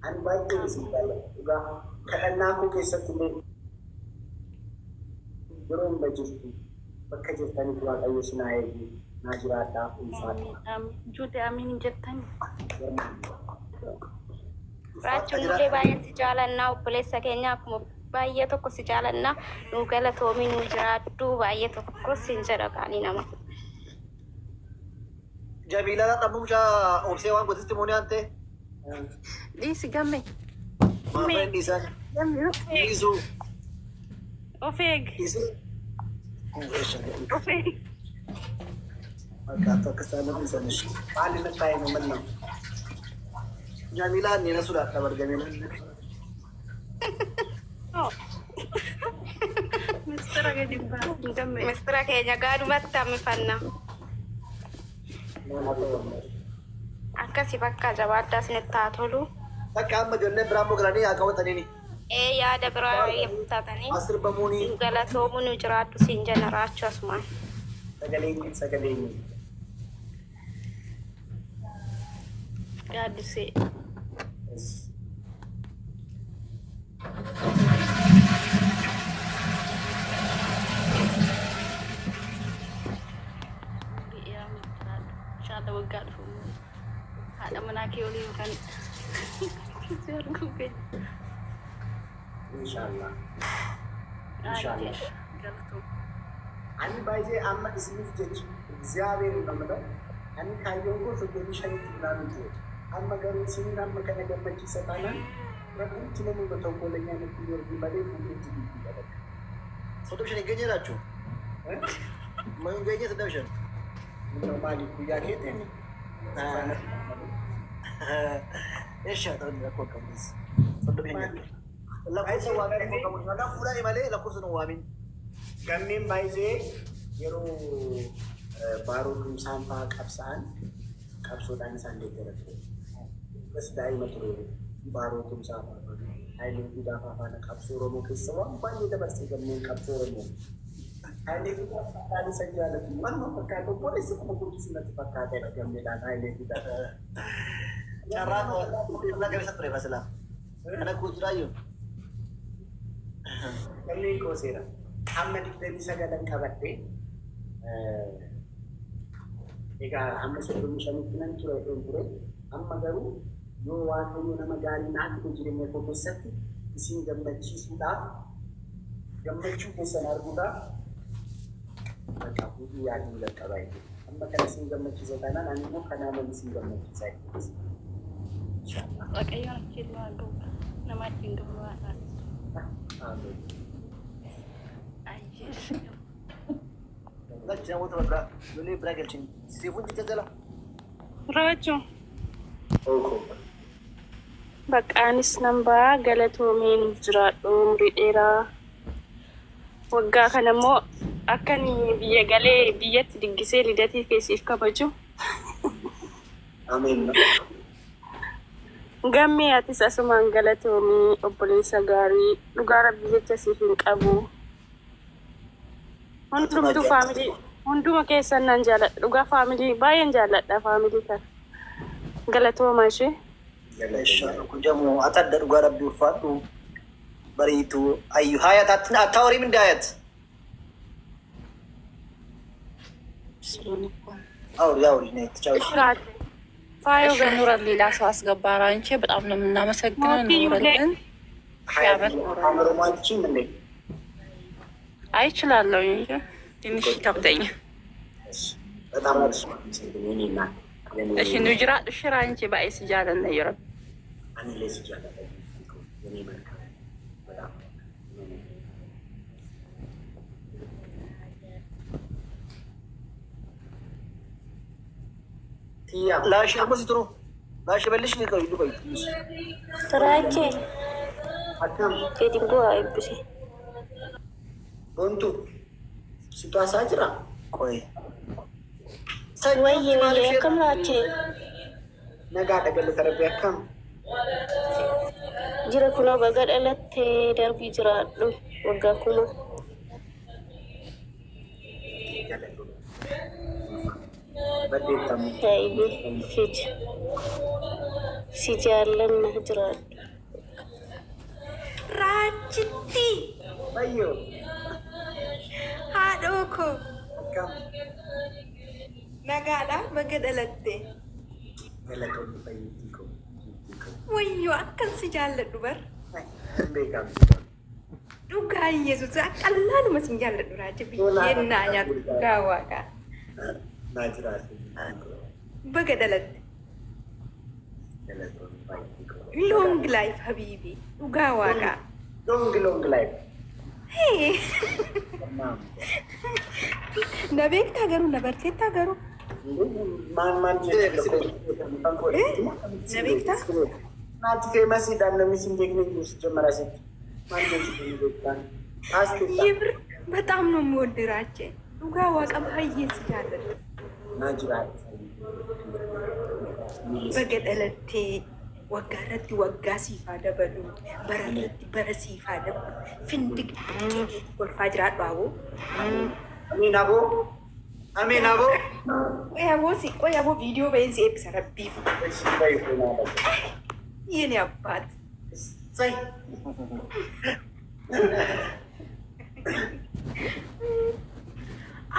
Ani baay'ee sibiila dhugaa kadhannaa koo keessatti illee yeroo hunda jirtu bakka jirtaniif waaqayyo sinaa eegu naa jiraadhaa ulfaadha. Juute amiin jettani. Raachuun illee baay'ee si jaalannaa obboleessa keenya akkuma baay'ee tokko si jaalannaa nu galatoomii nu jiraaddu baay'ee tokko sin jedha kaanii nama. Jamila dhamuusha obsee waan gotisti muuni ante. Dhiisi gamme. Maafeen dhiisan. Dhiisu. Ofeeg. Dhiisu. Ofeeg. Maqaa akka isaan dhiisan ishee. Maali na taa'e nu manna. Jamila ni na suudhaadha bargamee. Mistira gadi baa. Gamme. Mistira keenya gaadhumatti hammifanna. Akkasi bakka jabaaddaa isinitti haa tolu. Bakka amma ijoollee biraan mogalanii haa qabataniini. Yaada biraa eebbifatanii Asirbamuuni. galatoomuu nu jiraaddu siin jenna raachuu asumaan. Sagaleen. Gaaddisee. Shaada waggaa dhufu. Haadha manaa kee olii yookaan si arguu keenya. Inshallah. Galatoom. Ani baay'ee amma isiniif jechi እግዚአብሔር ነው ani kaayyoon koo sochoonni shanitti ilaalu jiru. Amma garuu isiniin amma kana gammachiisataanaan rabbichi nama tokkoleenyaa nutti yorgi malee fuulletti biibii dhalata. Soddom shan eegganjee laachuu? Mayuun eegganjee soddom shan? Maaliif guyyaa keeteen? Eeshaa ta'uu rakkoo qabnis. Soddom shan eegganjee. Lakkoofsa waamin rakkoo qabu. Nagaa fuudhanii malee lakkoofsa nu waamin. Gammeen baay'ee yeroo baaroo kumsaan fa'aa qabsa'an qabsoodhaan isaan deeggaratu. Bas daa'ima ture baaroo kumsaa fa'aa haayilee guddaa fa'aa qabsoo Oromoo keessa waan baay'ee dabarsee gammeen qabsoo Oromoo. Haayilee guddaa fa'aa isa jaalatu waan fakkaatu boolessi kuma guddisuu natti fakkaatedha gammeedhaan haayilee guddaa. Carraan irra gabeessa ture fasilaa. Kana guutuudhaayyuu. Gammeen kooseera. Amma 29 qabadde egaa amma 35 nan ture amma garuu yoo waaqayyo nama gaarii naaf jireenya koo keessatti isin gammachiisuudhaaf gammachuu keessan arguudhaaf bakka fuudhuu yaaduu jalqabaa jechuudha. Amma kana isin gammachiisa taanaan ani immoo kanaa malee isin gammachiisaa jechuudha. Waaqayyoon achiin waan gahu nama achiin gahu waan taasisu. Lagi namoota biraa lolee biraa galchin siifuun jita jala. Raachuu. Baqqaanis nambaa galatoomee nuuf jiraadhu umurii dheeraa. Waggaa kana immoo akka biyya galee biyyatti diggisee lidatii keessiif kabaju. Ameen. Gammee atis asumaan galatoomii obboleessa gaarii dhugaa rabbi jecha siif hin qabu. Hundumtuu faamilii hunduma keessan nan jaalladha dhugaa faamilii baay'een jaalladha faamilii kana galatooma ishee. Kujamu atadda dhugaa rabbi ulfaadhu bariitu ayyu hayat atta horii min daayat. Auri ne tቻው ፋዮ ኑረ ሌላ ሰው አስገባራ እንጂ በጣም ነው የምናመሰግነው። ኑረልን አምሮማችን እንዴ አይችላለሁ እንጂ ትንሽ ይከብደኛል። በጣም አሪፍ ነው። እሺ ንጅራ ሽራ እንጂ ባይስ ጃለን ነው ይረብ እኔ ለዚህ ጃለ እኔ መልካም በጣም ቲያ ላሽ አብዝትሩ ላሽ በልሽ ነው ቆይ Turache አካም kedimbo አይብሲ ቦንቱ ሲቷሳ ጅራ ቆይ ወይዬ ከምራቼ ነጋ ደገለ ተረቢ አካም jira kuno bagadalate darbi jiraadhu waggaa kuno si jaallanna jiraadhu. Raachitti Ayyo. haadhoo koo Akkam. nagaadha baga dhalatte. Galatoonni fayyittii koo. Wayyoo akkan si jaalladhu bar. Beekamu. Dhugaa Yesuus akkallaanuma sin jaalladhu raachi biyyeen naa nyaatu dhugaa waaqaa. Naa jiraatu. Baga dhalatte. Galatoonni fayyittii koo. Long life habiibi dhugaa waaqaa. Long life. Hee. Maam. Na beektaa garuu na barteettaa garuu. Maal jedhee Na beektaa? Naati feemasiidhaan namni siin beekne jiru siጀመር asitti. Maal jedhee beektaan? Aasteedha. Yibir በጣም ነው የምወድህ ራቼ ዱጋ ዋቃ ባዬ ሲጃለድ Naa jiraatu. በገደለቴ ወጋረቲ ወጋ ሲፋ ደበሉ በረረቲ በረሲፋ ደብ ፍንድቅ ወልፋ ጅራዱ አቦ Amiin aboo. Amiin aboo. ቆይ አቦ ቪዲዮ በይንዚ ኤፕሰ ረቢፍ Ishii baay'ee naadha. የኔ አባት Say.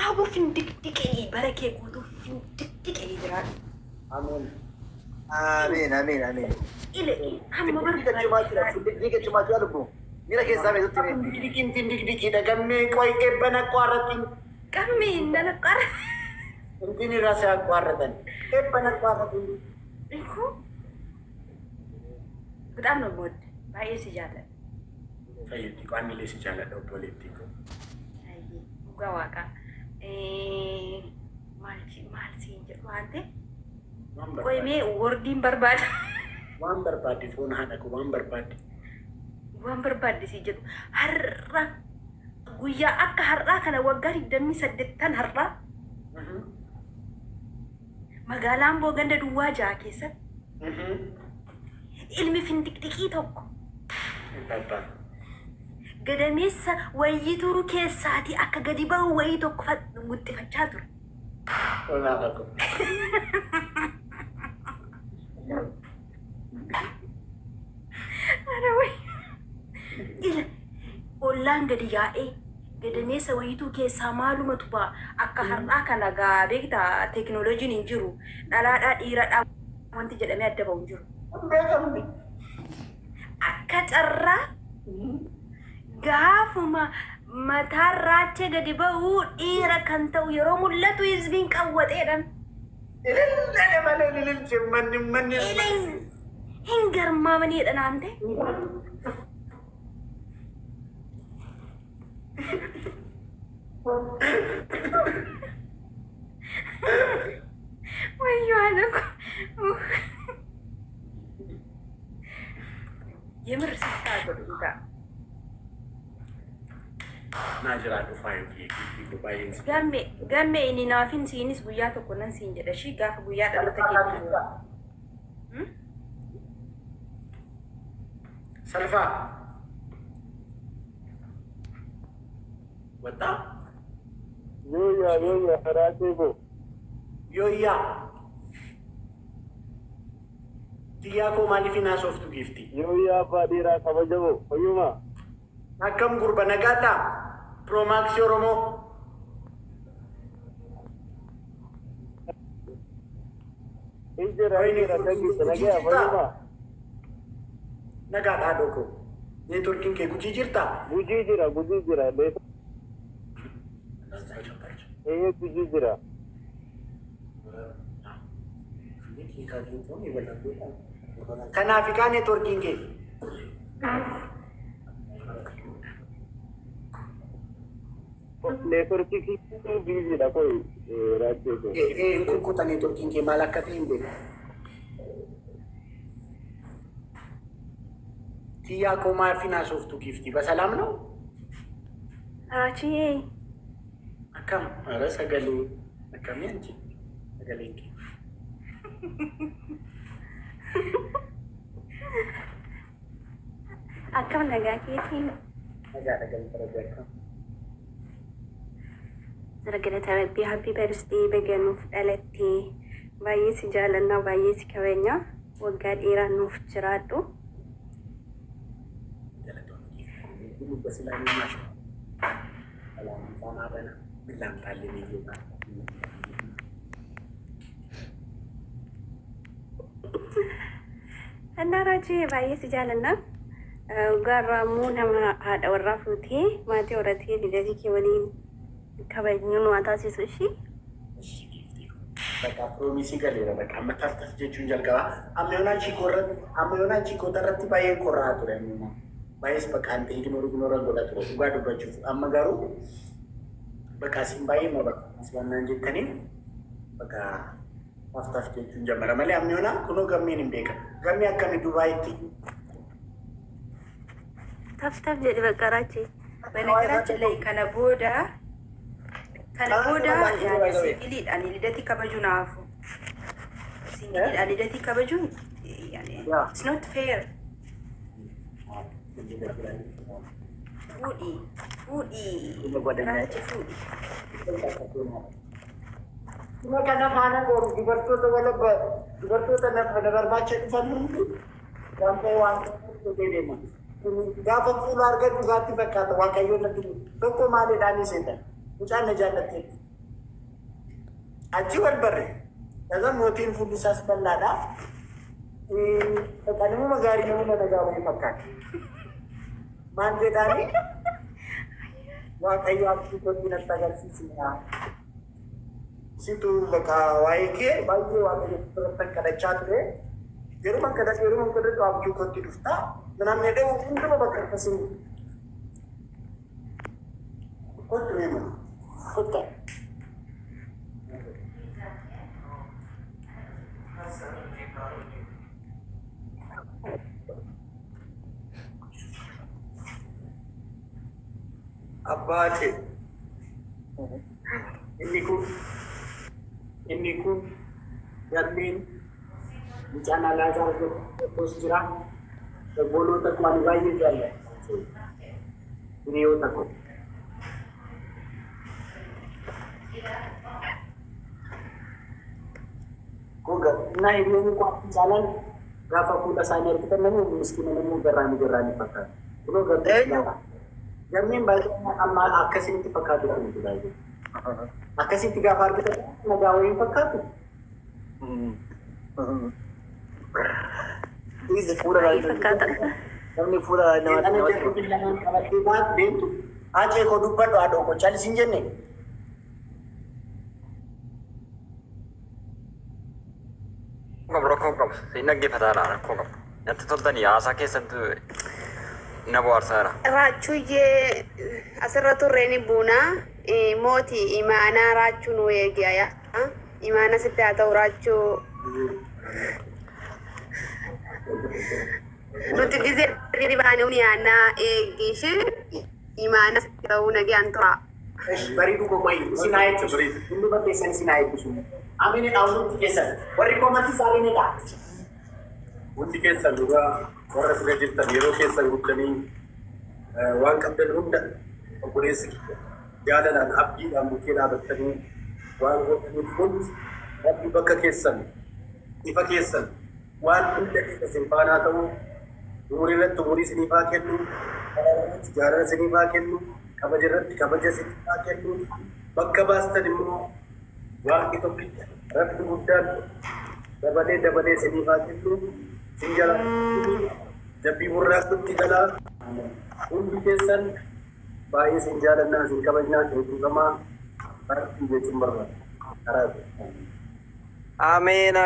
አቦ ፍንድቅ ድቄ በረኬ ጉቱ ፍንድቅ ድቄ ጅራዱ Amiin. Amin, amin, amin. ኢለ አመ Diga cuma jual bu. Mira que sabe itu ini. Tindikin tindik dagamne qoy ebbana ቋረጥኝ. ቀሜ እንደነቀረ እንትን ራሴ አቋረጠን ebbana ቋረጥኝ. እኮ በጣም ነው የምወድ ባዬ ሲጃለድ Fayyittii koo anillee si jaalladha obboleettii koo. dhugaa waaqa maal siin jedhu waante qoymee wordiin barbaada Waan barbaadde foon haadha koo waan barbaadde. waan barbaadde siin jedhu har'a guyyaa akka har'aa kana waggaa 28 har'aa magaalaan booganda duwwaa ja'a keessatti ilmi findiqdiqii tokko gadameessa wayii turu keessaatii akka gadi bahu wayii tokko guxxifachaa ture. Foon haadha koo. Ila ollaan gadi yaa'ee gadameessa wayiituu keessaa maalumatu ba'a akka har'aa kana gaa beektaa teekinooloojiin hin jiru dhalaadhaa dhiiradhaa wanti jedhamee adda bahu hin jiru. Akka carraa gaafuma mataan raachee gadi bahu dhiira kan ta'u yeroo mul'atu hizbiin qawwaxeedhaan. Ilillee malee ililchee manni. Hin garmaamaniidha naante. Wayyoo haadha koo. Yemir sittaa godhu ta'a. Naa jiraatu faayii koo baay'een si. Gamme inni naafin siinis guyyaa tokko nan siin jedha shii gaafa guyyaa dhalata keenya. Salfaa. Wata? Yoya, Haratebo. Yoya. Tiyaa koo maaliif hin haasoftu gifti? Yoya, Fadira, Kabajabo, Oyuma. Akkam gurba nagaadhaa? Piroomaksii Oromoo. Injira, Tangi, Nagaya, Oyuma. Nagaadhaa dhoko. Neetworkiin kee gujii jirtaa? Gujijira. Gujijira. Kanaaf kaa neetworkiin kee? Networki gujijira koi Ratebo. Kukkuta neetworkiin kee maal akka ta'e hin beeku. Tiyaa koo maaf hin haasoftu gifti? Basalaam ነው? Raachii Akkam? ኧረ sagalee akkamii anti? Sagaleen kee. akkam nagaa keetiin Nagaadha galma akkam. Galata Rabbii happy birthday beganuuf dhalattee baay'ee si jaalanna baay'ee si kabajna waggaa dheeraa nuuf jiraadhu. Anna Raji baay'ee si jaalanna garraamuu nama haadha warraa fuutee maatii horatee lidatii kee waliin kabajnuun waan taasisu ishii. Baka promisi galera baka matartas jechuun jalqaba amma yoonaan chikoota irratti baay'ee qorraa ture baay'ees bakka ante ignoora godha ture dhugaa dubbachuuf amma garuu bakka isin baay'ee ma bakka asbannaan jettaniin bakka maftaf jechuun jalqaba malee amma yoonaan kunoo gammeen hin beekan gammee akkami Dubaayitti taftaf jedhe bakka Raachi. በነገራችን ላይ ከነቦዳ ሲንግሊidhaan lidati kabaju naafu singliidhaan lidati kabaju it's not fair. Raachi fuudhi. Kuma kana faana gooru dubartoota na barbaacha dhufan hundi waan deema. Gaafa fuula argatu gaatti fakkaata waaqayyoon natti tokko maaliidhaan iseetan mucaan na jaallatte achi wal barre kaza mootiin fuulli isaas bal'aadha nama gaarii nama nagaa wayii fakkaata maal jedhaani waaqayyo abdii kootii natti agarsiisina situ bakka waa'ee kee baay'ee waaqayyo irratti kadhachaa ture yeruma kadhatu abdii kootii dhufta ምናምን ሄደው እንደው በቃ ከስሙ ቆጥ ነው ቆጥ አባቴ እኒኩ ያሚን ጫና ላዛር ጅራ बोलो तक वाली भाई ये क्या है नहीं होता को ना ini को jalan gafa pula sana kita nemu miskin nemu gerani fakar kalau gerani jamin baik amma akasin itu fakar itu baik akasin 3 hari kita nagawin fakar Is the food right? Only food I know. Aje ko dubba to ado ko chali sinjenne. Ngom sinagge fatara ko ngom. Natti toltani asa keessattu nabo arsara. Raachuye asirratti reeni buna mooti imaana raachuu nu eegaya. Imaana sitti haa ta'u raachuu nuti ጊዜ ሪባኔውን ያና ኤጊሽ ኢማና ሲተው ነገን ተራ እሺ በሪዱ ቆይ ሲናይት ብሪድ ሁሉ በተሰን ሲናይት ሱ አሜን አውሩ ትከሰል ወሪ ኮመንት ሳሪ ነዳ ወንዲ ከሰል ዱጋ ወረስ ለጅት ተሚሮ ከሰል ጉከኒ ዋን ቀበል ሁንደ ኦፕሬስ ያለና አብዲ አሙኬና በተኒ ዋን ወጥኒ ፉንት አብዲ በከ ከሰል ይፈ ከሰል waan hunda keessa sinfaanaa ta'uu umurii irratti umurii sinifaa kennu jaalala sinifaa kennu kabaja irratti kabaja sinifaa kennu bakka baastan immoo waaqni tokkicha rabbi guddaan dabalee sinifaa kennu sin jala jabbii burraaqtutti galaa hundi keessan baay'ee sin jaalannaa sin kabajnaa eebbifamaa baratti jechuun barbaada karaa Amin.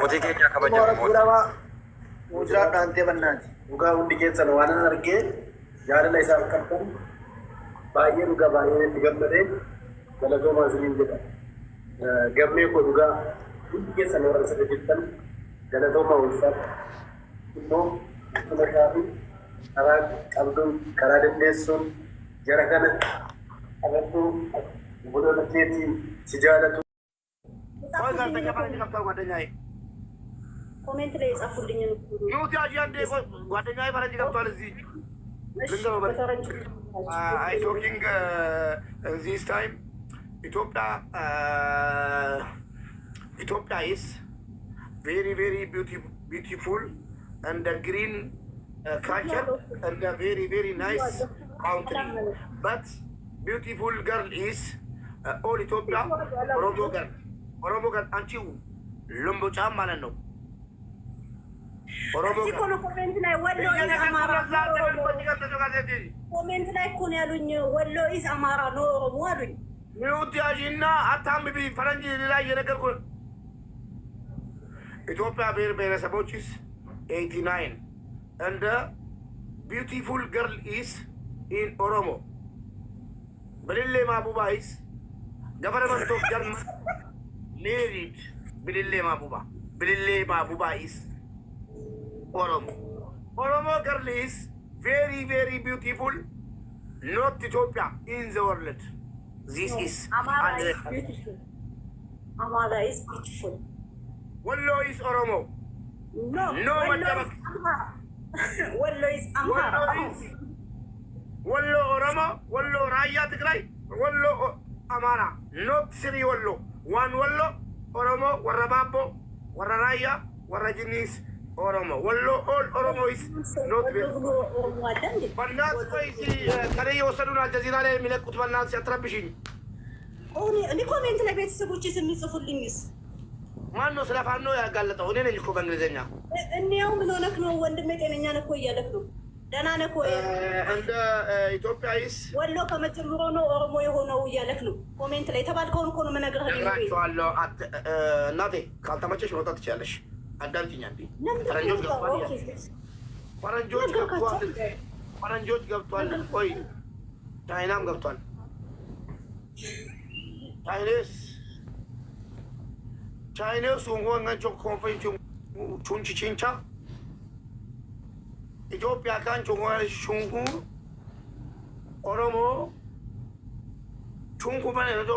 Hojii keenya kabajamu Mujraa dhaantee bannaati. Dhugaa hundi keessan waan argee jaalala isaaf qabdan baay'ee dhugaa baay'ee itti gammadee galatoomaa isiniin jedha. Gammee koo dhugaa hundi keessan warra isa jettan galatoomaa ulfaata. Immoo sulataa fi karaa qabduun karaa dandeessuun jara kana qabattuu Bulan keeti sijaalatu. Comment ላይ ጻፉልኝ ነው። ዩቲ አጂያንዴ ጓደኛዬ ፈረንጅ ገብቷል እዚህ I talking this time. Ethiopia is very beautiful and the green culture and a very nice country. But beautiful girl is all Ethiopia Oromo girl anchi lumbo cham ማለት ነው ኮሜንት ላይ እኮ ነው ያሉኝ ወሎ ኢዝ አማራ ነው ኦሮሞ አሉኝ ሚውት ያጂና አታምቢ ፈረንጅ ላይ የነገርኩ ኢትዮጵያ ብሔረሰቦች 89 and the beautiful girl is in Oromo Bilille Mabuba is government of German married Bilille Mabuba is Oromo girl is very beautiful, not Ethiopia in the world. This is Amara is beautiful. Amara is beautiful. Wallo is Oromo. No, Wallo is Amara. Wallo Oromo, Wallo Raya Tigray, Wallo Amara, not Siri Wallo. One Wallo, Oromo, Warababo, Wararaya, Warajinis. Oromo. Wallo all Oromo is not real. Bannas koisi kare yosaruna Jazeera le milekut bannas yatrabishin. እኔ ኮሜንት ላይ ቤተሰቦች የሚጽፉልኝስ ማን ነው ስለፋኖ ያጋለጠው? እኔ ነኝ እኮ በእንግሊዘኛ። እኔው ምን ሆነክ ነው ወንድሜ? ጤነኛ ነህ እኮ እያለክ ነው። ደህና ነህ እኮ እንደ ኢትዮጵያዊስ ወሎ ከመጀመሩ ነው ኦሮሞ የሆነው እያለክ ነው። ኮሜንት ላይ ተባልከውን እኮ ነው የምነግርህ። እራቸዋለሁ እናቴ ካልተመቸሽ መውጣት ትችያለሽ። አዳምጪኝ አንዴ። ፈረንጆች ገብቷል። ቆይ ቻይናም ገብቷል። ቻይኔስ ወንገንቾ ኮንፈንቹ ቹንቺ ቺንቻ ኢትዮጵያ ካንቾ ሹንኩ ኦሮሞ ቹንኩ በነዶ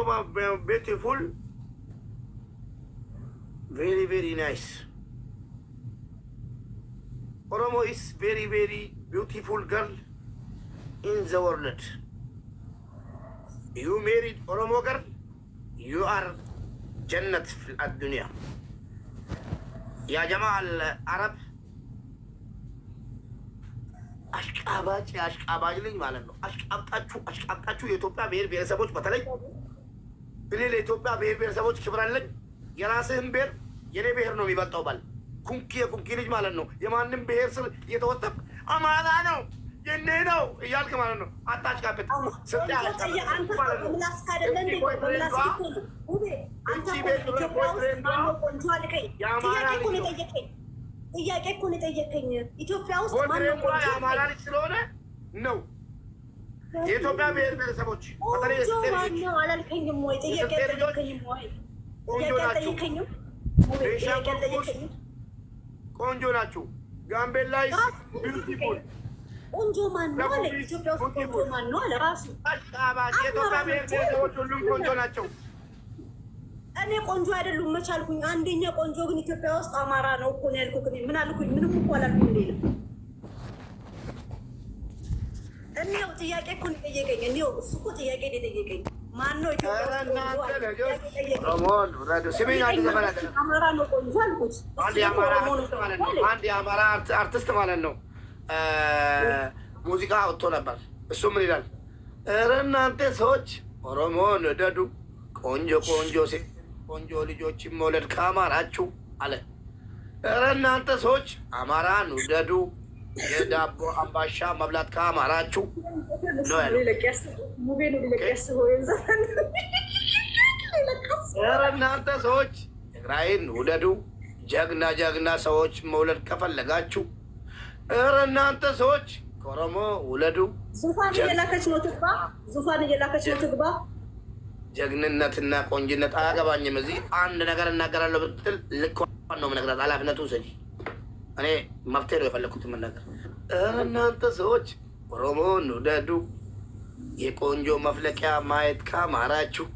beautiful very nice. Oromo is very beautiful girl in the world. You married Oromo girl, you are Jannat at dunya. Ya Jamaa al-Arab አሽቃባጭ ልኝ ማለት ነው። አሽቃብጣችሁ የኢትዮጵያ ብሔረሰቦች በተለይ እኔ ለኢትዮጵያ ብሔረሰቦች ክብር አለኝ። የራስህን ብሔር የኔ ብሔር ነው የሚበልጠው ባል የኩንኪ ልጅ ማለት ነው። የማንም ብሔር ስር እየተወጠብ አማራ ነው የኔ ነው እያልክ ማለት ነው። አታሽቃብጥ ጥያቄ እኮ ነው የጠየቀኝ። ኢትዮጵያ ውስጥ ማነው የአማራ ልጅ ስለሆነ ነው የኢትዮጵያ ብሔረሰቦች በተለይ ማነው አላልከኝም ወይ? ጥያቄ ጠየቀኝም ወይ? ቆንጆ ናችሁ። ጋምቤላ ቢዩቲፉል ቆንጆ ማን ነው አለ። ኢትዮጵያ ውስጥ ቆንጆ ማን ነው አለ ራሱ። የኢትዮጵያ ብሔረሰቦች ሁሉም ቆንጆ ናቸው። እኔ ቆንጆ አይደሉም መቻልኩኝ። አንደኛ ቆንጆ ግን ኢትዮጵያ ውስጥ አማራ ነው እኮ ነው ያልኩት። ምን አልኩኝ? ምንም እኮ አላልኩኝ። ሌላ እኔው ጥያቄ እኮ ነው የጠየቀኝ። እኔው እሱ እኮ ጥያቄ ነው የጠየቀኝ። ማን ነው ኢትዮጵያ ውስጥ አማራ ነው ቆንጆ አልኩት። አንድ የአማራ አርቲስት ማለት ነው ሙዚቃ ወጥቶ ነበር። እሱ ምን ይላል? ኧረ እናንተ ሰዎች ኦሮሞን ውደዱ፣ ቆንጆ ልጆችን መውለድ ካማራችሁ አለ። ኧረ እናንተ ሰዎች አማራን ውደዱ፣ የዳቦ አምባሻ መብላት ካማራችሁ ነው ያለው። ኧረ እናንተ ሰዎች ትግራይን ውደዱ፣ ጀግና ሰዎች መውለድ ከፈለጋችሁ። ኧረ እናንተ ሰዎች ከኦሮሞ ውለዱ። ዙፋን እየላከች ነው ትግባ። ጀግንነትና ቆንጅነት አያገባኝም። እዚህ አንድ ነገር እናገራለሁ ብትል ልክ ነው የምነግራት። ኃላፊነቱ ውሰጂ። እኔ መፍትሄ ነው የፈለግኩት የምናገር። ኧረ እናንተ ሰዎች ኦሮሞን ውደዱ፣ የቆንጆ መፍለቂያ ማየት ካማራችሁ፣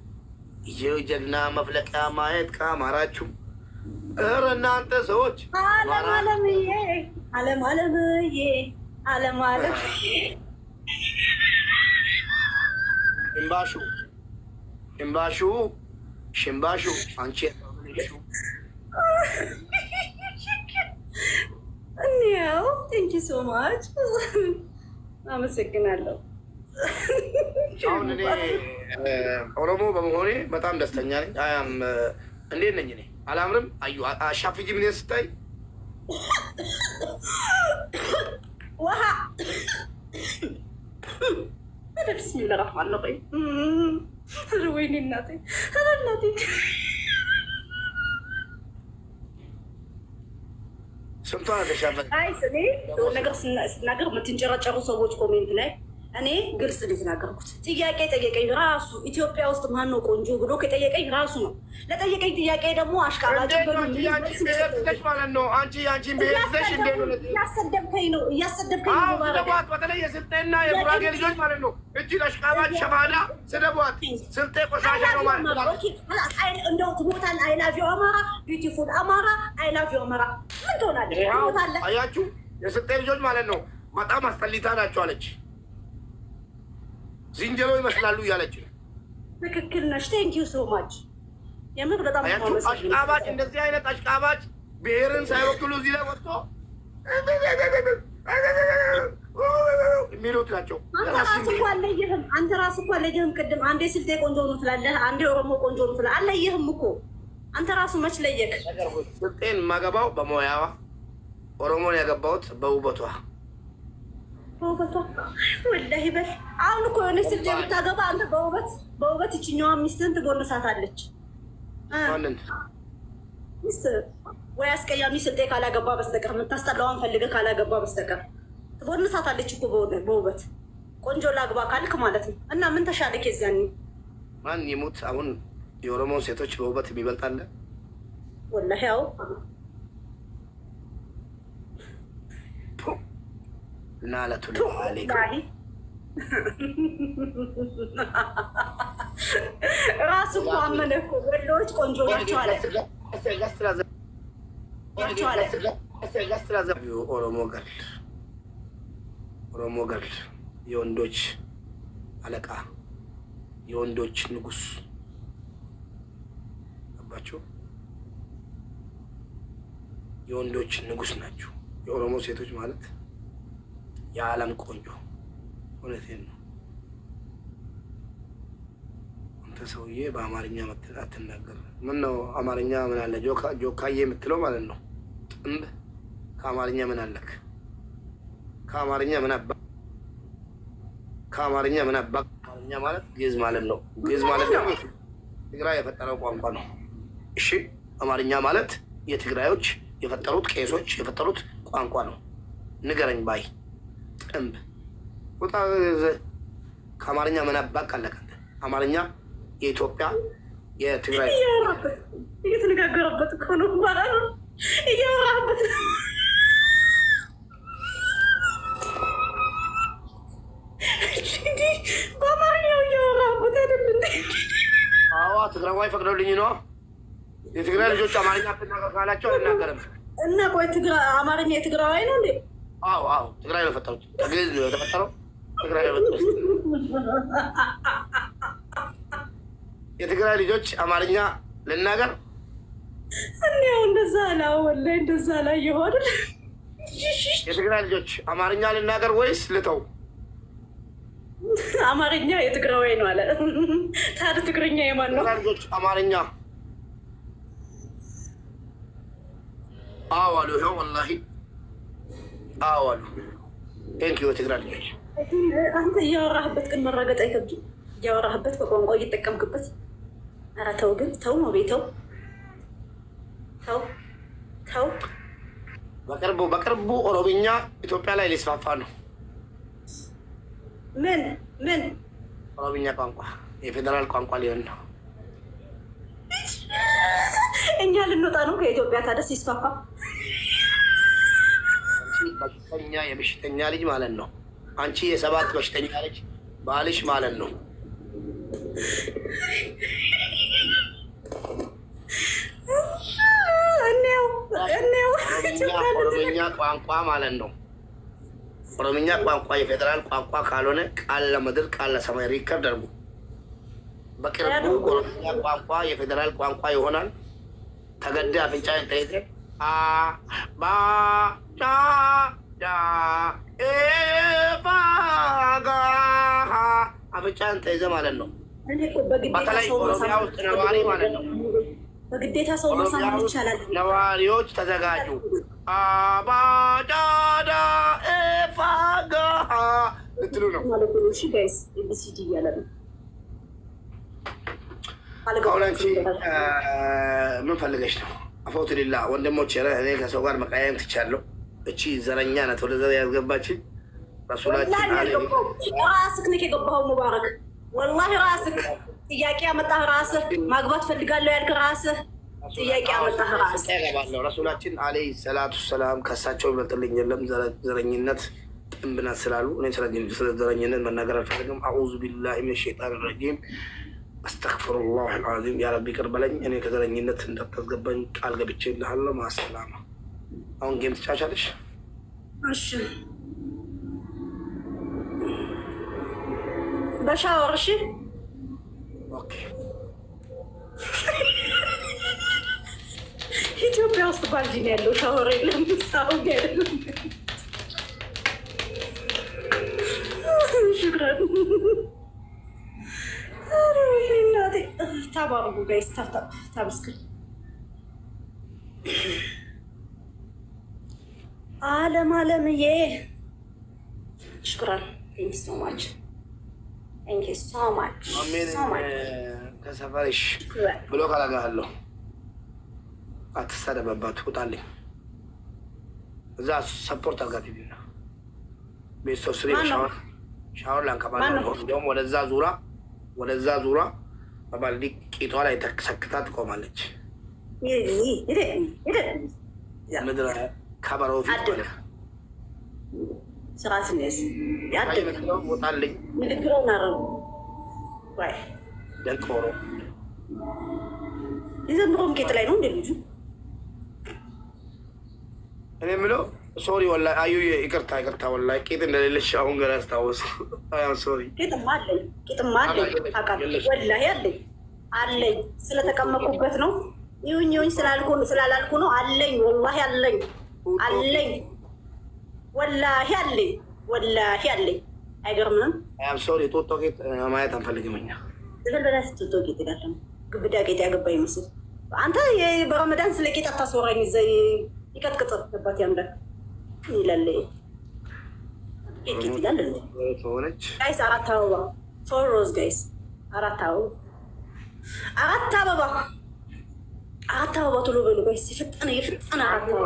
የጀግና መፍለቂያ ማየት ካማራችሁ። ኧረ እናንተ ሰዎች ሽምባሹ አንቺ እኔው ቴንክ ዩ ሶ ማች አመሰግናለሁ። አሁን እኔ ኦሮሞ በመሆኔ በጣም ደስተኛ ነኝ። እንዴት ነኝ እኔ አላምርም? አዩ አሻፍጂ ምን ስታይ ውሃ ብስሚላህ ረህማን ረሂም ወይኔ እናቴ ስንቷ ተሻፈ አይ እኔ ነገር ስናገር የምትንጨረጨሩ ሰዎች ኮሜንት ላይ እኔ ግልጽ ነው የተናገርኩት። ጥያቄ ጠየቀኝ ራሱ ኢትዮጵያ ውስጥ ማን ነው ቆንጆ ብሎ ከጠየቀኝ ራሱ ነው። ለጠየቀኝ ጥያቄ ደግሞ አሽቃባጭ ማለት ነው። አንቺን ቤተሰሽ እንዴት ነው እያሰደብከኝ ነው ስደቧት። በተለይ የስልጤና የጉራጌ ልጆች ማለት ነው። እቺ አሽቃባጭ ሸፋዳ ስደቧት። ስልጤ ቆሻሻ ነው ማለት ነው። እንደው ትሞታለህ። አይ ላቭ ዩ አማራ ቢዩቲፉል አማራ አይ ላቭ ዩ አማራ ምን ትሆናለህ? ትሞታለህ። አያችሁ የስልጤ ልጆች ማለት ነው በጣም አስጠሊታ ናቸው አለች። ዝንጀሮ ይመስላሉ እያለች ነው። ትክክል ነሽ። ቴንክ ዩ ሶ ማች የምር በጣም አሽቃባጭ። እንደዚህ አይነት አሽቃባጭ ብሔርን ሳይወክሉ እዚህ ላይ ወጥቶ የሚሉት ናቸው። አንተ ራስህ እኮ አለየህም። ቅድም አንዴ ስልጤ ቆንጆ ነው ትላለህ፣ አንዴ ኦሮሞ ቆንጆ ነው ትላለህ። አለየህም እኮ አንተ ራስህ መች ለየህ? ስልጤን የማገባው በሙያዋ፣ ኦሮሞን ያገባሁት በውበቷ። ወላሂ በል አሁን እኮ የሆነ ስልጤ ብታገባ አንተ በውበት ይችኛዋ ሚስትህን ትጎንሳታለች። ሚስት ወይ አስቀያሚ ስልጤ ካላገባ በስተቀር የምታስጠላዋን ፈልገህ ካላገባ በስተቀር ትጎንሳታለች እኮ በውበት። ቆንጆ ላግባ ካልክ ማለት ነው። እና ምን ተሻለ ከዚያኒ? ማን ይሙት አሁን የኦሮሞ ሴቶች በውበት የሚበልጣለ? ወላሂ ያው ናለቱ ራሱ እኮ አመነ እኮ ወሎች ቆንጆ ናቸው አለ። ኦሮሞ ገርል የወንዶች አለቃ፣ የወንዶች ንጉስ አባቸው፣ የወንዶች ንጉስ ናቸው የኦሮሞ ሴቶች ማለት። የዓለም ቆንጆ እውነቴን ነው። አንተ ሰውዬ በአማርኛ አትናገር። ምን ነው አማርኛ ምን አለ? ጆካዬ የምትለው ማለት ነው። ጥንብ ከአማርኛ ምን አለክ? ከአማርኛ ምን አባ አማርኛ ማለት ግዕዝ ማለት ነው። ግዕዝ ማለት ደግሞ ትግራይ የፈጠረው ቋንቋ ነው። እሺ አማርኛ ማለት የትግራዮች የፈጠሩት ቄሶች የፈጠሩት ቋንቋ ነው። ንገረኝ ባይ ጥንብ ወጣ። ከአማርኛ ምን አባቅ አለክ? አማርኛ የኢትዮጵያ የትግራይ እየተነጋገረበት እኮ ነው ማለት ነው። እያወራበት በአማርኛው እያወራበት አይደል እንዴ? አዎ ትግራዋይ ፈቅደውልኝ ነው። የትግራይ ልጆች አማርኛ አትናገር ካላቸው አልናገርም። እና ቆይ አማርኛ የትግራዋይ ነው እንዴ? አዎ ትግራይ ነው የፈጠሩት። ከግዕዝ ነው የተፈጠረው። ትግራይ ነው የፈጠሩት። የትግራይ ልጆች አማርኛ ልናገር እኔው እንደዛ ነው ወላሂ እንደዛ ላይ ይሆን። የትግራይ ልጆች አማርኛ ልናገር ወይስ ልተው? አማርኛ የትግራዋይ ነው አለ። ታዲያ ትግርኛ የማን ነው? የትግራይ ልጆች አማርኛ አዎ አሉ። ይኸው ወላሂ አዎ አሉ። ቴንኪው የትግራይ ልጆች። አንተ እያወራህበት ግን መረገጥ አይከብድም? እያወራህበት በቋንቋ እየጠቀምክበት። ኧረ ተው ግን ተው ነው ቤተው ተው። በቅርቡ ኦሮምኛ ኢትዮጵያ ላይ ሊስፋፋ ነው። ምን ኦሮምኛ ቋንቋ የፌዴራል ቋንቋ ሊሆን ነው። እኛ ልንወጣ ነው ከኢትዮጵያ። ታዲያ ሲስፋፋ በሽተኛ የበሽተኛ ልጅ ማለት ነው። አንቺ የሰባት በሽተኛ ልጅ ባልሽ ማለት ነው። ኦሮምኛ ቋንቋ ማለት ነው። ኦሮምኛ ቋንቋ የፌዴራል ቋንቋ ካልሆነ ቃል ለምድር ቃል ለሰማይ ሪከርድ አድርጉ። በቅርቡ ኦሮምኛ ቋንቋ የፌዴራል ቋንቋ ይሆናል። ተገደ አፍንጫዬን ተይዘ ባ ዳ ዳ ኤፋጋ አፍንጫዬን ተይዘ ማለት ነው። በተለይ ኦሮሚያ ውስጥ ነዋሪ ማለት ነው። በግዴታ ሰው መሳም ይቻላል። ነዋሪዎች ተዘጋጁ። አባዳዳ ኤፋጋ እንትሉ ነው ማለት ነው። እሺ ጋይስ ኤቢሲዲ እያለ ነው። አሁንቺ ምን ፈልገሽ ነው? አፎት ሊላ ወንድሞቼ፣ እኔ ከሰው ጋር መቃየም ትቻለሁ። እቺ ዘረኛ ናት ወደ ዘር ያስገባችን ረሱላችን ራስክ ነህ የገባኸው ሙባረክ። ወላሂ ራስክ ጥያቄ ያመጣህ ራስህ። ማግባት ፈልጋለሁ ያልክ ራስህ ጥያቄ ያመጣህ ራስህ። ያገባለሁ ረሱላችን አለይሂ ሰላቱ ሰላም ከሳቸው ይበልጥልኝ የለም። ዘረኝነት ጥንብናት ስላሉ እኔ ስለ ዘረኝነት መናገር አልፈልግም። አዑዙ ቢላሂ ሚነ ሸይጣን ረጂም አስተግፊሩላህ አልዓዚም። ያ ረቢ ቅር በለኝ። እኔ ከዘረኝነት እንዳታስገባኝ ቃል ገብቼ እልሃለሁ። ማሰላማ። አሁን ጌም ትጫወቻለሽ? እሺ በሻወር እሺ። ኦኬ ኢትዮጵያ ውስጥ ባልዲ ነው ያለው፣ ሻወር የለም። ሳውዲ አይደለም። ሽክራን እናቴ ታባርጉ ጋይስ ታብስክል አለምዬ ሽክራን ቴንክ ሶ ማች ቴንክ ሶ ማች ሶ ማች ከሰፈርሽ ብሎ ካላጋለሁ አትሰደበባት፣ ውጣልኝ። እዛ ሰፖርት አድርጋት ይልና ቤተሰብ ስሪ ሻወር ላንከባለ እንዲሁም ወደዛ ዙራ በባልዲ ቂጧ ላይ ተሰክታ ትቆማለች። ምድረ ከበሮ ፊት ማለት ስራስነስ ውጣልኝ። ንግግረውን አረቡ ደንቆሮ የዘንድሮም ጌጥ ላይ ነው እንደ ልጁ። እኔ የምለው ሶሪ ወላሂ አዩ ይቅርታ ወላሂ ቄጥ እንደሌለሽ አሁን ገና አስታወስ። ሶሪ ቄጥማ አለኝ አውቃለሁ። ወላሂ አለኝ ስለተቀመጥኩበት ነው። ይሁኝ ስላላልኩ ነው። አለኝ ወላሂ አለኝ ወላሂ አለኝ። አይገርምም? ሶሪ ጦጦ ቄጥ ማየት አንፈልግም እኛ። በላስ ጦጦ ቄጥ ጋር ደግሞ ግብዳ ቄጥ ያገባ ይመስል አንተ በረመዳን ስለ ቄጥ አታስወራኝ። ዘይ ይቀጥቅጥ ገባት ያምዳል ይላል ቄጥ ይላል ሆነች። ጋይስ 4 አበባ 4 ሮዝ ጋይስ 4 አበባ ቶሎ በሉ ጋይስ። የፈጠነ 4 አበባ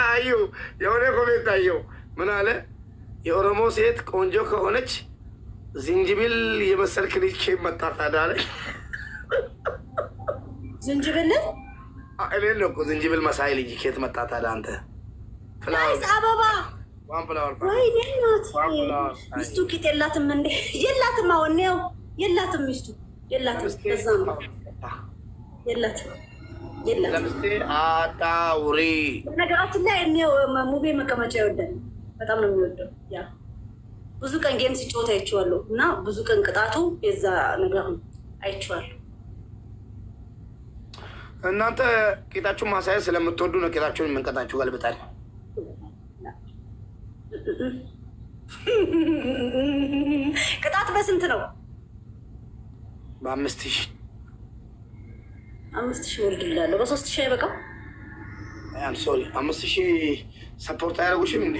አዩ የሆነ ኮሜንት አየው። ምን አለ? የኦሮሞ ሴት ቆንጆ ከሆነች ዝንጅብል የመሰልክ ልጅ ኬት መጣ ታዲያ አለ። ዝንጅብል እኔ ነው እኮ ዝንጅብል መሳይ ልጅ ኬት መጣ ታዲያ አንተ? ጋይስ አበባ ወይኔ እናት ሚስቱ ቂጥ የላትም እንዴ? የላትም። አሁን ነው የላትም ሚስቱ የላትም። ከዛ ነው የላትም ለምስቴ አታውሪ። ነገራችን ላይ እኔው ሙቤ መቀመጫ ይወዳል፣ በጣም ነው የሚወደው። ያ ብዙ ቀን ጌም ሲጫወት አይቼዋለሁ እና ብዙ ቀን ቅጣቱ የዛ ነገር ነው አይቼዋለሁ። እናንተ ቄጣችሁን ማሳየት ስለምትወዱ ነው ቄጣችሁን የምንቀጣችሁ። ገልብጣል ቅጣት በስንት ነው? በ5000 ወልድላለሁ። በ3000 አይበቃም? አም ሶሪ 5000 ሰፖርት አያደርጉሽም እንዴ?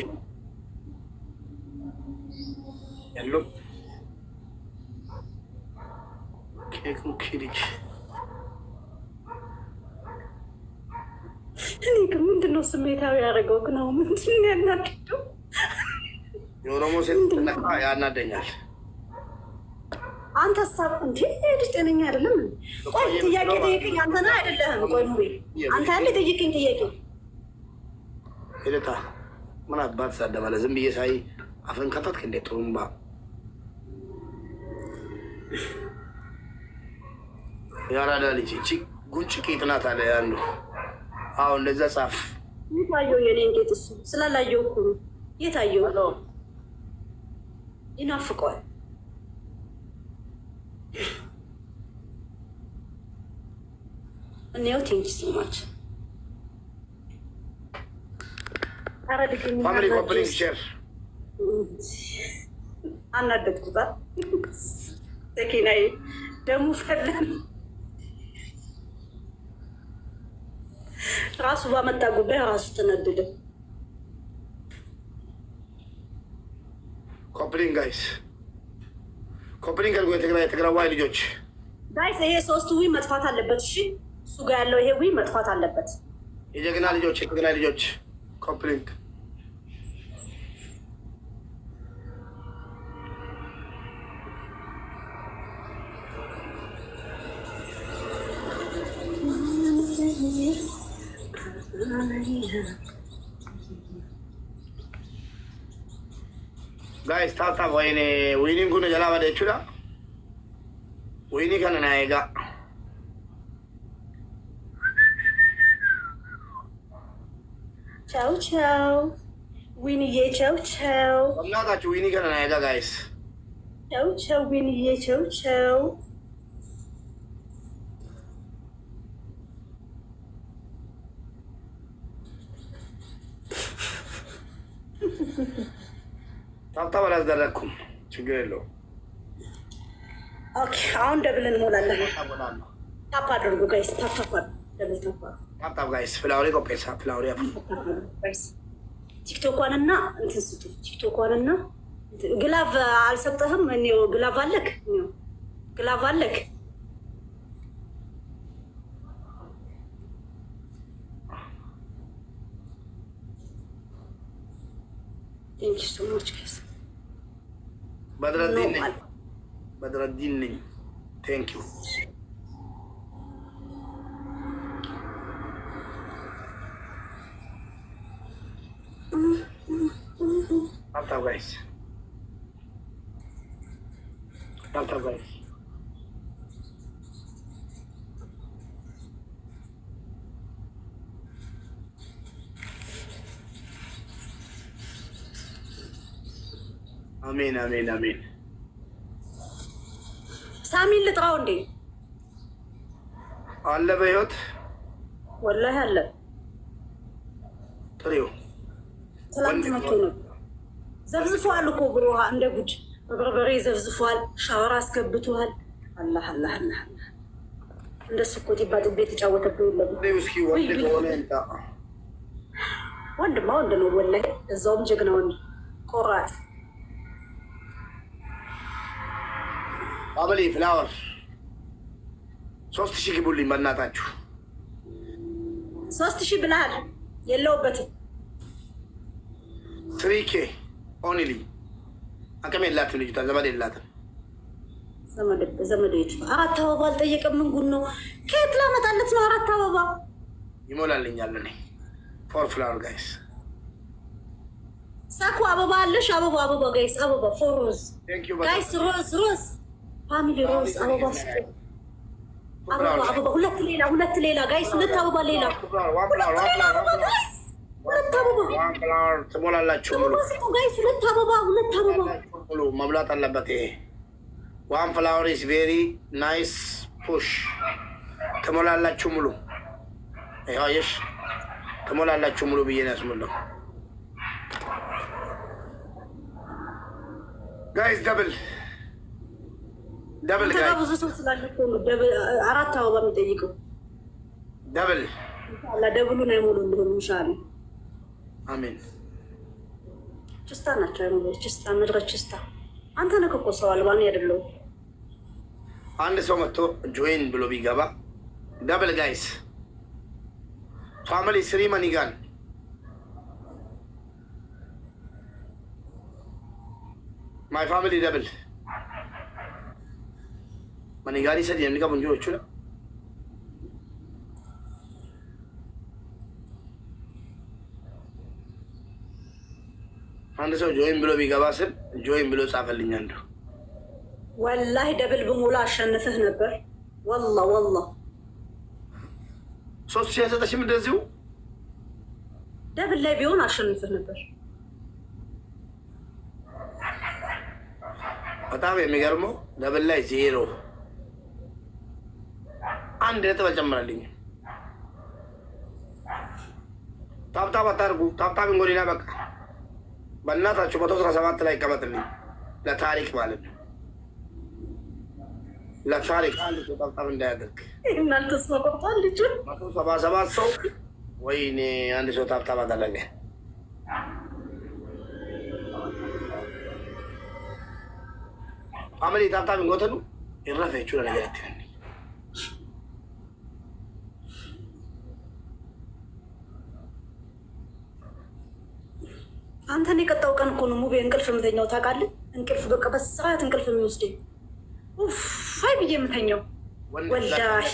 ያለው ኬክ ልጅ እኔ ግን ምንድን ነው ስሜታዊ ያደረገው? ግን አሁን ምንድን ነው ያናደደው? የኦሮሞ ሴት ነካ ያናደኛል። አንተ ሀሳብ እንዴ ልጅ ጤነኛ አይደለም። ቆይ ጥያቄ ጠይቅኝ። አንተ ነህ አይደለህም? ቆይ ሙቤ አንተ ያለ ጠይቅኝ ጥያቄ። ሄደታ ምን አባት ሳደባለ ዝም ብዬ ሳይ አፈን ከፈትክ እንዴ? ጥሩምባ ያራዳ ልጅ እቺ ጉንጭ ቄጥ ናት አለ ያሉ። አዎ እንደዛ ጻፍ። የታየው የኔን ቄጥ እሱ ስላላየው እኮ ነው የታየው። ይናፍቀዋል እኔው ቴንክ ዩ ሶ ማች ፋሚሊ ኮምፕሊት ሼር አናደድኩታ ተኪናይ ደሙ ፈለን ራሱ ባመጣ ጉዳይ ራሱ ተነደደ። ኮምፕሊት ጋይስ ኮምፕሊት ጋር የትግራዋይ ልጆች ጋይስ ይሄ ሶስቱ ዊ መጥፋት አለበት። እሺ እሱ ጋር ያለው ይሄ ዊ መጥፋት አለበት። የጀግና ልጆች ኮምፕሊት guys tata winning kun jala wade chula winning kan naega ciao ciao winnie ye ciao ciao amna ka winning kan naega guys ciao ciao winnie ye ciao ciao ታታ ባላደረኩም ችግር የለውም። ኦኬ አሁን ደብል እንሞላለን። ታፕ አድርጉ ጋይስ ታፕ ደብል ታፕ ጋይስ ፍላወሪ ኮፔሳ ፍላወሪ አፍ ጋይስ ቲክቶኳንና እንትን ስጡ ቲክቶኳንና ግላቭ አልሰጠህም እኔው ግላቭ አለክ እኔው ግላቭ አለክ Thank you so much, guys. Badruddin. Thank you. Tap guys. Tap guys. አሜን አሜን አሜን። ሳሚን ልጥራው እንዴ? አለ በህይወት ወላሂ አለ። ጥሪው ትላንት መጥቶ ነው። ዘብዝፏል እኮ ብሮሃ እንደ ጉድ በርበሬ ዘብዝፏል። ሻወር አስገብቷል። አላህ አላህ አላህ እንደሱ እኮ ዲባጥ ቤት ተጫወተብኝ ይላል። እስኪ ወንድ ሆነ እንታ ወንድማ ወንድ ነው ወላሂ። እዛውም ጀግና ወንድ ቆራጥ አበሊ ፍላወር 3000 ግቡልኝ በእናታችሁ 3000 ብለሃል። የለውበትም 3K ኦንሊ አቅም የላትም ልጅቷ ዘመድ የላትም። ዘመድ ይጥፋ። 4 አበባ አልጠየቀም። ምን ጉድ ነው? ከየት ላመጣለት ነው 4 አበባ? ይሞላልኛል። እኔ ፎር ፍላወር ጋይስ ሳኩ አበባ አለሽ? አበባ ጋይስ አበባ ፎር ሮዝ ጋይስ ሮዝ ፋሚሊ ሮዝ አበባ አበባ ሁለት ሌላ ጋይስ ሁለት አበባ ሌላ ሁለት አበባ ትሞላላችሁ ጋይስ ሁለት አበባ ሙሉ መብላት አለበት። ይሄ ዋን ፍላወር ኢዝ ቬሪ ናይስ ፑሽ ትሞላላችሁ ሙሉ ይኸውልሽ ትሞላላችሁ ሙሉ ብዬ ነው ያስሞላው ጋይስ ደብል ጋይስ ብዙ ሰው ስላለ እኮ ነው ደብል 4 አበባ የሚጠይቀው ደብል ደብሉ ነው የሞሉልህ ኢንሻአላህ አሜን። ችስታ ናቸው ነው ችስታ ምድረ ችስታ አንተ ነህ እኮ ሰው አልባኒ አይደለም። አንድ ሰው መጥቶ ጆይን ብሎ ቢገባ ደብል ጋይስ ፋሚሊ ስሪ ማኒጋን ማይ ፋሚሊ ደብል ማኒጋኒ ሰዲ የሚጋ bunjooቹ ነው አንድ ሰው ጆይን ብሎ ቢገባ ስል ጆይን ብሎ ጻፈልኝ አንዱ ወላሂ ደብል በሙሉ አሸንፈህ ነበር ወላሂ 3000 እንደዚሁ ደብል ላይ ቢሆን አሸንፈህ ነበር። በጣም የሚገርመው ደብል ላይ 0 አንድ ነጥብ ጨምራልኝ ታብታብ አታርጉ። ታብታብ እንጎዲና በቃ በእናታችሁ 117 ላይ ይቀመጥልኝ ለታሪክ ማለት ነው። ለታሪክ አንድ ሰው ታብታብ እንዳያደርግ እናንተ ስመቆጣል ልጅ 177 ሰው ወይኔ አንድ ሰው ታብታብ አደረገ። ፋሚሊ ታብታብ እንጎተሉ ይረፈችው ለነገር አትነኝ አንተን የቀጣው ቀን እኮ ነው ሙቤ እንቅልፍ የምተኛው ታውቃለህ? እንቅልፍ በቃ በሰዓት እንቅልፍ የሚወስደኝ አይ ብዬ የምተኛው ወላሂ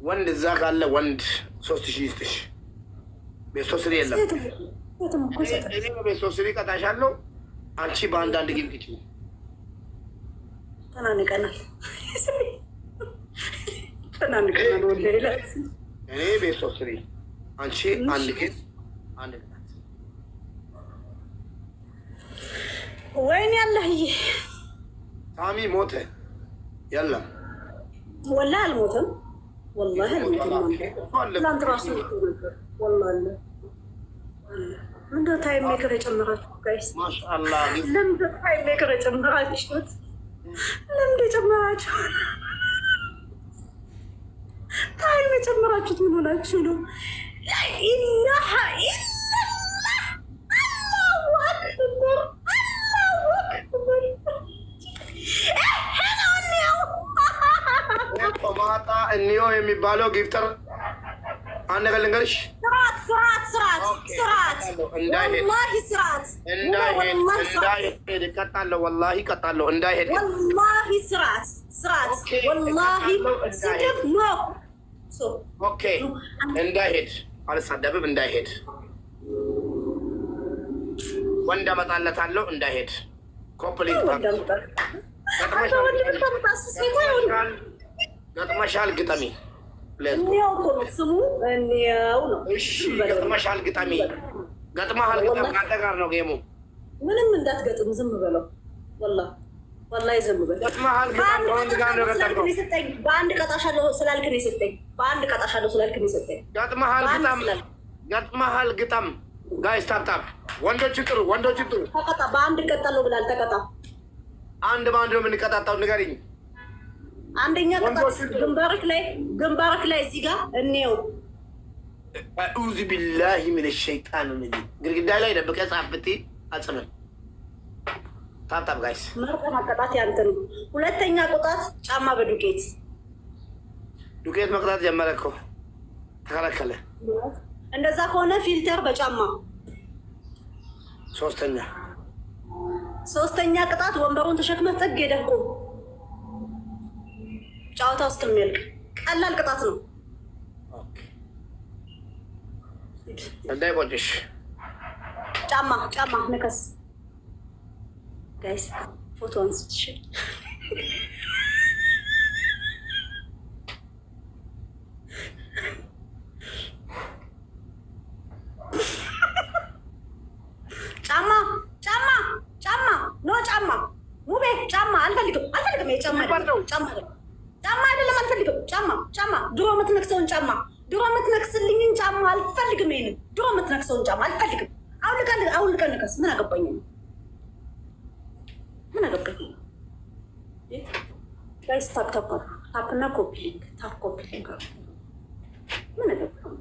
ወንድ እዛ ካለ ወንድ 3000 ይስጥሽ። ቤት 3 የለም። እኔ በቤት 3 ቀጣሻለሁ። አንቺ በአንዳንድ ግን ግጭ ተናንቀናል ወላሂ እኔ ቤት 3 አንቺ አንድ ግን አንድ ቅጣት። ወይኔ አላህዬ ሳሚ ሞተ። የለም ወላሂ አልሞተም። ወላሂ አልሞተም። ትናንት ራሱ ወላሂ ምንድን ነው ታይም ሜከር የጨመራችሁ ጋይስ? ማሻአላህ ለምንድን ነው ታይም ሜከር የጨመራችሁት? ለምንድን የጨመራችሁ ታይም የጨመራችሁት? ምን ሆናችሁ ነው? ኢላሃ ኢላላህ አላሁ አክበር ማታ እኒዮ የሚባለው ጊፍተር አንድ ነገር ልንገርሽ፣ እንዳይሄድ እቀጣለሁ። ወላሂ እቀጣለሁ። እንዳይሄድ ኦኬ፣ እንዳይሄድ አልሳደብም። እንዳይሄድ ወንድ አመጣለታለሁ። እንዳይሄድ ኮፕሊት ገጥመሻል። ግጠሚ ስሙ እኔው ነው። እሺ ገጥመሻል። ግጠሚ። ገጥመሃል። ግጠም። ከአንተ ጋር ነው ጌሙ። ምንም እንዳትገጥም ዝም በለው። ወላሂ ዝም በለው። ገጥመሃል። ግጠም። ከወንድ ጋር ነው ገጠምከው። በአንድ ቀጣሻለሁ ስላልክ ነው የሰጠኝ። በአንድ ቀጣሻለሁ ስላልክ ነው የሰጠኝ። ገጥመሃል። ግጠም። ገጥመሃል። ግጠም። ጋይስ ታፕታፕ። ወንዶች ጥሩ፣ ወንዶች ጥሩ። ተቀጣ። በአንድ እቀጣለሁ ብላል። ተቀጣ። አንድ በአንድ ነው የምንቀጣጣው። ንገሪኝ። አንደኛ ቅጣት ግንባርክ ላይ እዚህ ጋር እንየው። አዑዙ ቢላሂ ሚነ ሸይጣን ረጂም። ግድግዳ ላይ ደብቀህ ጻፍ ብትይ አጽምን። ታፕታፕ ጋይስ። መርጠህ መቀጣት ያንተ ነው። ሁለተኛ ቅጣት ጫማ በዱቄት ዱቄት መቅጣት ጀመረ እኮ ተከለከለ። እንደዛ ከሆነ ፊልተር በጫማ። ሶስተኛ ቅጣት ወንበሩን ተሸክመህ ጥግ ሄደህ ቁም። ጨዋታው እስከሚያልቅ ቀላል ቅጣት ነው። እንዳይቆጭሽ። ጫማ ንከስ። ጋይስ ፎቶ አንስቼ ጫማ ሙቤ ጫማ አልፈልግም። ጫማ አይደለም አልፈልግም። ጫማ ድሮ የምትነክሰውን ጫማ ድሮ የምትነክስልኝን ጫማ አልፈልግም። ይሄንን ድሮ የምትነክሰውን ጫማ አልፈልግም። አውልቀን ንከስ። ምን አገባኝ? ጋይስ ታፕና ኮፒ ሊንክ ምን አገባኝ?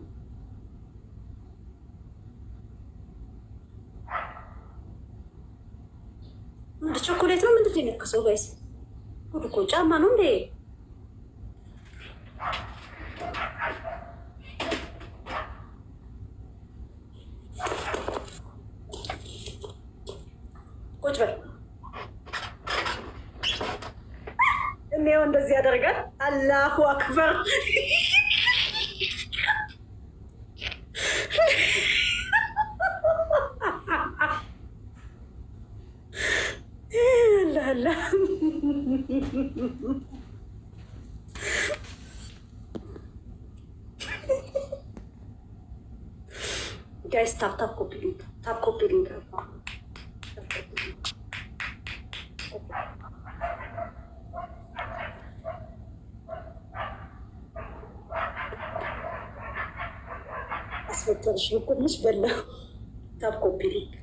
እንደ ቾኮሌት ነው ምንድን ነው የነከሰው? ጋይስ ጉድ እኮ ጫማ ነው እንዴ? ቁጭ በል። እኔው እንደዚህ ያደርጋል። አላሁ አክበር። ጋይስ ታፕ ኮፒ ሊንክ አስፈጠርሽ እኮ ምሽ በላ ታፕ ኮፒ ሊንክ